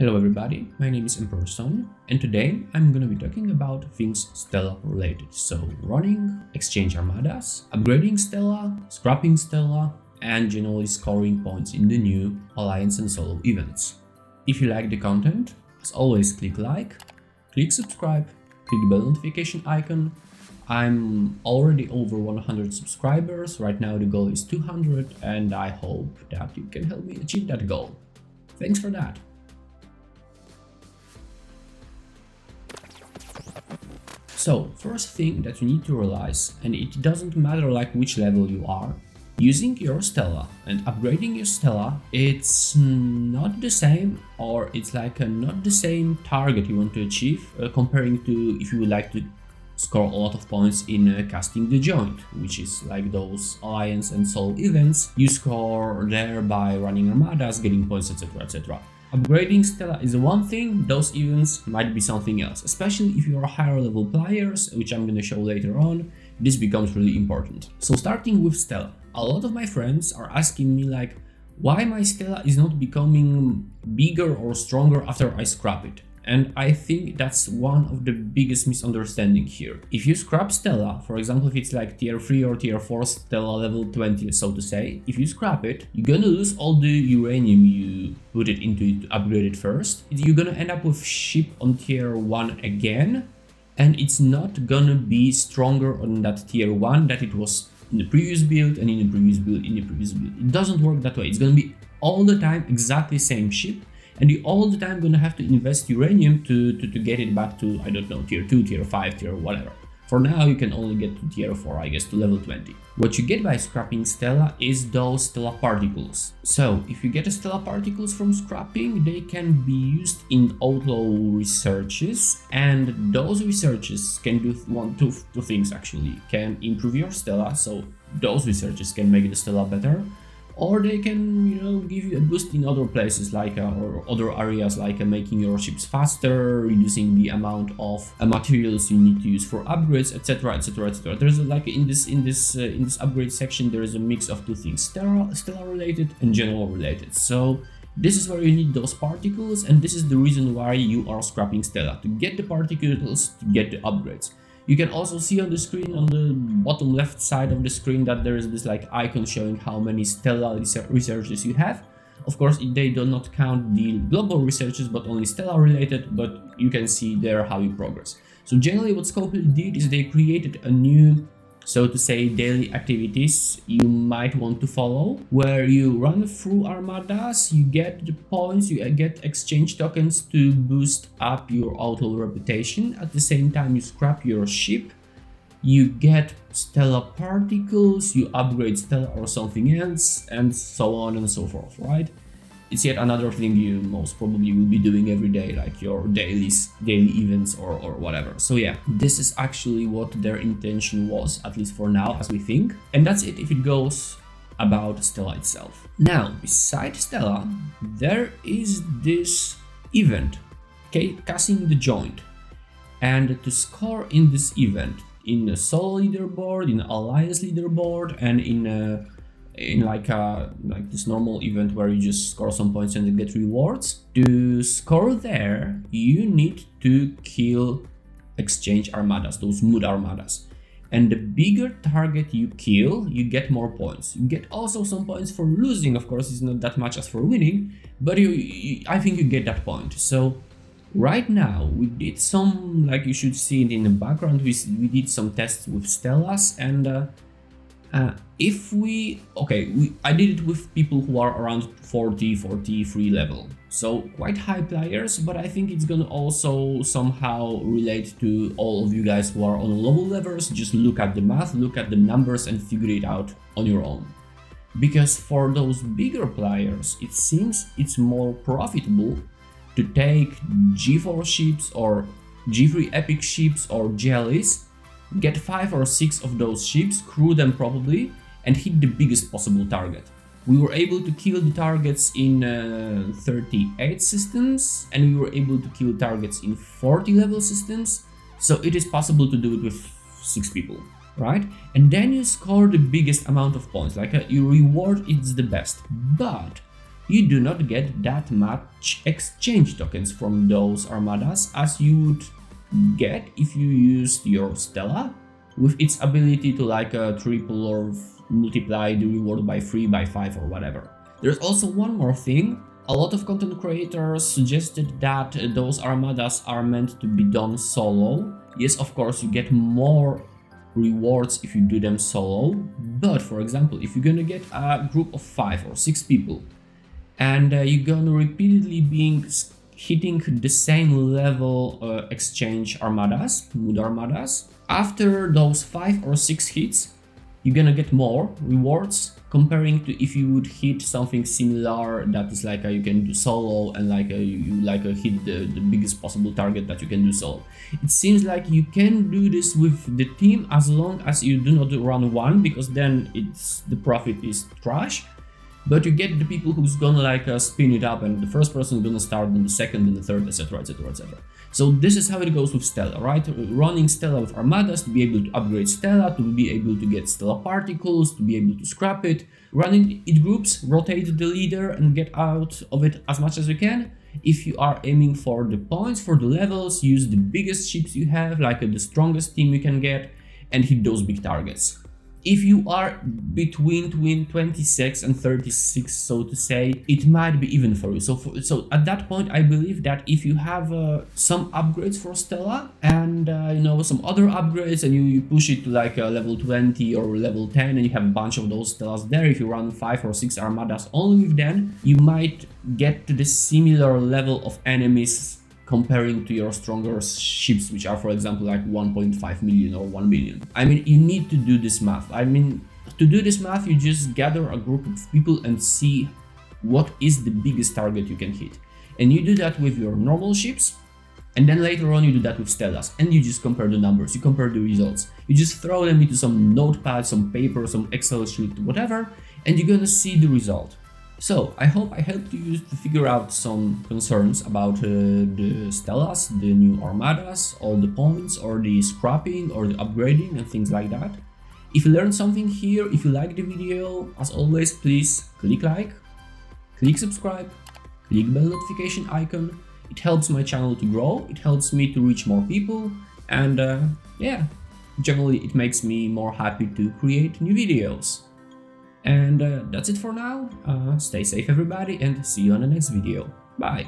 Hello everybody, my name is Emperor Son, and today I'm gonna be talking about things Stella related. So running Exchange Armadas, upgrading Stella, scrapping Stella, and generally scoring points in the new Alliance and solo events. If you like the content, as always click like, click subscribe, click the bell notification icon. I'm already over 100 subscribers, right now the goal is 200 and I hope that you can help me achieve that goal. Thanks for that. So, first thing that you need to realize, and it doesn't matter like which level you are, using your Stella and upgrading your Stella, it's not the same, or it's like not the same target you want to achieve comparing to if you would like to score a lot of points in casting the joint, which is like those Alliance and solo events. You score there by running armadas, getting points, etc, etc. Upgrading Stella is one thing, those events might be something else, especially if you are higher level players, which I'm gonna show later on. This becomes really important. So starting with Stella, a lot of my friends are asking me like, why my Stella is not becoming bigger or stronger after I scrap it. And I think that's one of the biggest misunderstandings here. If you scrap Stella, for example, if it's like tier 3 or tier 4 Stella level 20, so to say, if you scrap it, you're gonna lose all the uranium you put it into to upgrade it first. You're gonna end up with ship on tier 1 again, and it's not gonna be stronger on that tier 1 that it was in the previous build and in the previous build, It doesn't work that way. It's gonna be all the time exactly same ship, and you all the time gonna have to invest uranium to get it back to, I don't know, tier 2, tier 5, tier whatever. For now you can only get to tier 4, I guess, to level 20. What you get by scrapping Stella is those Stella particles. So if you get a Stella particles from scrapping, they can be used in outlaw researches, and those researches can do two things actually. Can improve your Stella, so those researches can make the Stella better, or they can, give you a boost in other places like or other areas like making your ships faster, reducing the amount of materials you need to use for upgrades, etc, etc, etc. There's like in this upgrade section there is a mix of two things: Stella related and general related. So this is where you need those particles, and this is the reason why you are scrapping Stella, to get the particles, to get the upgrades. You can also see on the screen, on the bottom left side of the screen, that there is this like icon showing how many Stella researches you have. Of course, they do not count the global researches, but only Stella related, but you can see there how you progress. So generally what Scopely did is they created a new, so to say, daily activities you might want to follow, where you run through armadas, you get the points, you get exchange tokens to boost up your outlaw reputation. At the same time you scrap your ship, you get Stella particles, you upgrade Stella or something else, and so on and so forth, right? It's yet another thing you most probably will be doing every day, like your daily events or whatever. So yeah, this is actually what their intention was, at least for now, as we think. And that's it if it goes about Stella itself. Now, beside Stella, there is this event, casting the joint. And to score in this event, in a solo leaderboard, in alliance leaderboard, and in like this normal event where you just score some points and get rewards, to score there you need to kill exchange armadas, those mood armadas, and the bigger target you kill, you get more points. You get also some points for losing. Of course, it's not that much as for winning, but I think you get that point. So right now we did some, like you should see it in the background, we did some tests with Stellas, and I did it with people who are around 43 level, so quite high players, but I think it's gonna also somehow relate to all of you guys who are on low levels. Just look at the math, look at the numbers and figure it out on your own. Because for those bigger players, it seems it's more profitable to take G4 ships or G3 epic ships or jellies, get 5 or 6 of those ships, crew them probably, and hit the biggest possible target. We were able to kill the targets in 38 systems, and we were able to kill targets in 40 level systems, so it is possible to do it with 6 people, right? And then you score the biggest amount of points, like your reward is the best, but you do not get that much exchange tokens from those armadas as you would get if you used your Stella with its ability to like triple or multiply the reward by 3, by 5 or whatever. There's also one more thing. A lot of content creators suggested that those armadas are meant to be done solo. Yes, of course, you get more rewards if you do them solo, but for example, if you're gonna get a group of 5 or 6 people and you're gonna repeatedly being hitting the same level exchange armadas, mood armadas, after those 5 or 6 hits, you're gonna get more rewards comparing to if you would hit something similar that is like you can do solo and like you hit the biggest possible target that you can do solo. It seems like you can do this with the team as long as you do not run one, because then the profit is trash. But you get the people who's gonna like spin it up, and the first person is gonna start, then the second, then the third, etc, etc, etc. So this is how it goes with Stella, right? Running Stella with armadas to be able to upgrade Stella, to be able to get Stella particles, to be able to scrap it. Running it groups, rotate the leader and get out of it as much as you can. If you are aiming for the points, for the levels, use the biggest ships you have, like the strongest team you can get, and hit those big targets. If you are between 26 and 36, so to say, it might be even for you. So at that point, I believe that if you have some upgrades for Stella and some other upgrades, and you push it to like level 20 or level 10, and you have a bunch of those Stellas there, if you run 5 or 6 armadas only with them, you might get to the similar level of enemies comparing to your stronger ships, which are, for example, like 1.5 million or 1 million. I mean, you need to do this math. I mean, to do this math, you just gather a group of people and see what is the biggest target you can hit. And you do that with your normal ships, and then later on you do that with Stellas, and you just compare the numbers, you compare the results. You just throw them into some notepad, some paper, some Excel sheet, whatever, and you're gonna see the result. So, I hope I helped you to figure out some concerns about the Stellas, the new armadas, all the points, or the scrapping, or the upgrading, and things like that. If you learned something here, if you liked the video, as always, please click like, click subscribe, click bell notification icon. It helps my channel to grow, it helps me to reach more people, and yeah, generally it makes me more happy to create new videos. And that's it for now. Stay safe everybody, and see you on the next video. Bye!